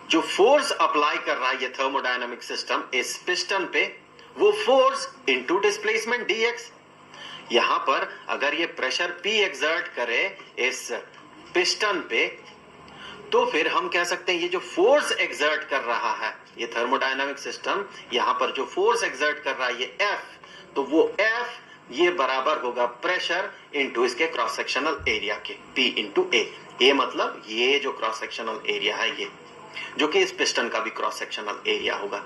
जो force apply कर रहा है ये थर्मोडायनामिक सिस्टम इस पिस्टन पे, वो फोर्स इनटू डिस्प्लेसमेंट dx। यहां पर अगर ये प्रेशर P एक्सर्ट करे इस पिस्टन पे, तो फिर हम कह सकते हैं ये जो फोर्स एक्सर्ट कर रहा है ये थर्मोडायनामिक सिस्टम, यहां पर जो फोर्स एक्सर्ट कर रहा है ये F, तो वो F ये बराबर होगा प्रेशर इनटू इसके क्रॉस सेक्शनल एरिया के, P इंटू ए मतलब ये जो क्रॉस सेक्शनल एरिया है ये, जो कि इस पिस्टन का भी क्रॉस सेक्शनल एरिया होगा।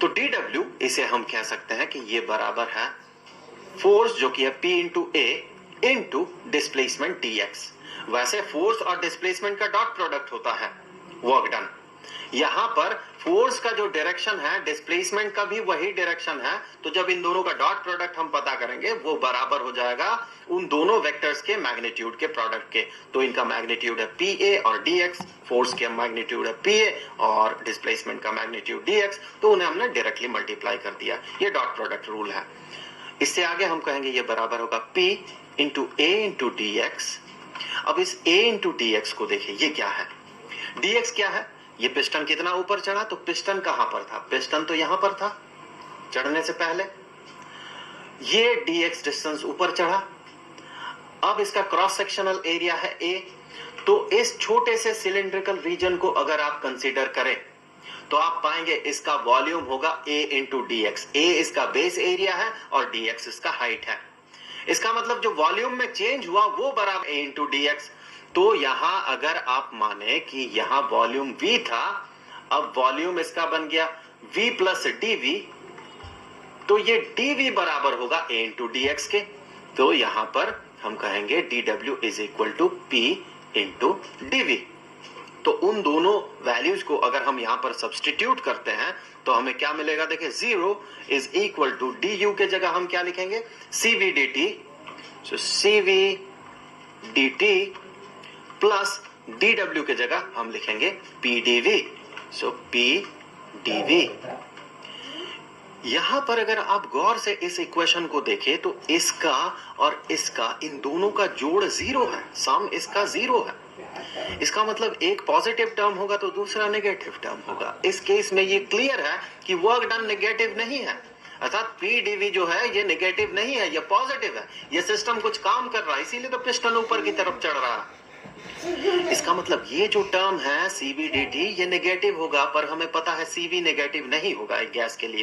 तो dw इसे हम कह सकते हैं कि ये बराबर है फोर्स जो कि है P इंटू ए इंटू डिस्प्लेसमेंट dx। वैसे फोर्स और डिस्प्लेसमेंट का डॉट प्रोडक्ट होता है वर्क डन। यहां पर फोर्स का जो डायरेक्शन है डिस्प्लेसमेंट का भी वही डायरेक्शन है, तो जब इन दोनों का डॉट प्रोडक्ट हम पता करेंगे वो बराबर हो जाएगा उन दोनों वेक्टर्स के मैग्नीट्यूड के प्रोडक्ट के। तो इनका मैग्नीट्यूड है pa और dx, फोर्स का मैग्नीट्यूड है pa और डिस्प्लेसमेंट का मैग्नीट्यूड dx, तो उन्हें हमने डायरेक्टली मल्टीप्लाई कर दिया। ये डॉट प्रोडक्ट रूल है। इससे आगे हम कहेंगे ये बराबर होगा p into a into dx। अब इस a इंटू dx को देखिए, ये क्या है, dx क्या है, ये पिस्टन कितना ऊपर चढ़ा, तो पिस्टन कहां पर था, पिस्टन तो यहां पर था चढ़ने से पहले, ये dx डिस्टेंस ऊपर चढ़ा। अब इसका क्रॉस सेक्शनल एरिया है a, तो इस छोटे से सिलिंड्रिकल रीजन को अगर आप कंसीडर करें तो आप पाएंगे इसका वॉल्यूम होगा a इंटू dx। a इसका बेस एरिया है और dx इसका हाइट है। इसका मतलब जो वॉल्यूम में चेंज हुआ वो बराबर a इंटू dx। तो यहां अगर आप माने कि यहां वॉल्यूम v था, अब वॉल्यूम इसका बन गया v प्लस dv, तो ये dv बराबर होगा a इंटू dx के। तो यहां पर हम कहेंगे dw is equal to p into dv। तो उन दोनों वैल्यूज को अगर हम यहां पर सब्स्टिट्यूट करते हैं तो हमें क्या मिलेगा, देखिए 0 इज इक्वल टू du के जगह हम क्या लिखेंगे, cv dt। सो cv dt प्लस dw के जगह हम लिखेंगे pdv। सो pdv। यहां पर अगर आप गौर से इस इक्वेशन को देखें तो इसका और इसका, इन दोनों का जोड़ 0 है, सम इसका 0 है। इसका मतलब एक पॉजिटिव टर्म होगा तो दूसरा नेगेटिव टर्म होगा। इस केस में ये क्लियर है कि वर्क डन नेगेटिव नहीं है, अर्थात pdv जो है ये नेगेटिव नहीं है, ये पॉजिटिव है। ये सिस्टम कुछ काम कर रहा है, इसीलिए तो पिस्टन ऊपर की तरफ चढ़ रहा है। इसका मतलब ये जो टर्म है cv dt ये नेगेटिव होगा, पर हमें पता है cv नेगेटिव नहीं होगा एक गैस के लिए।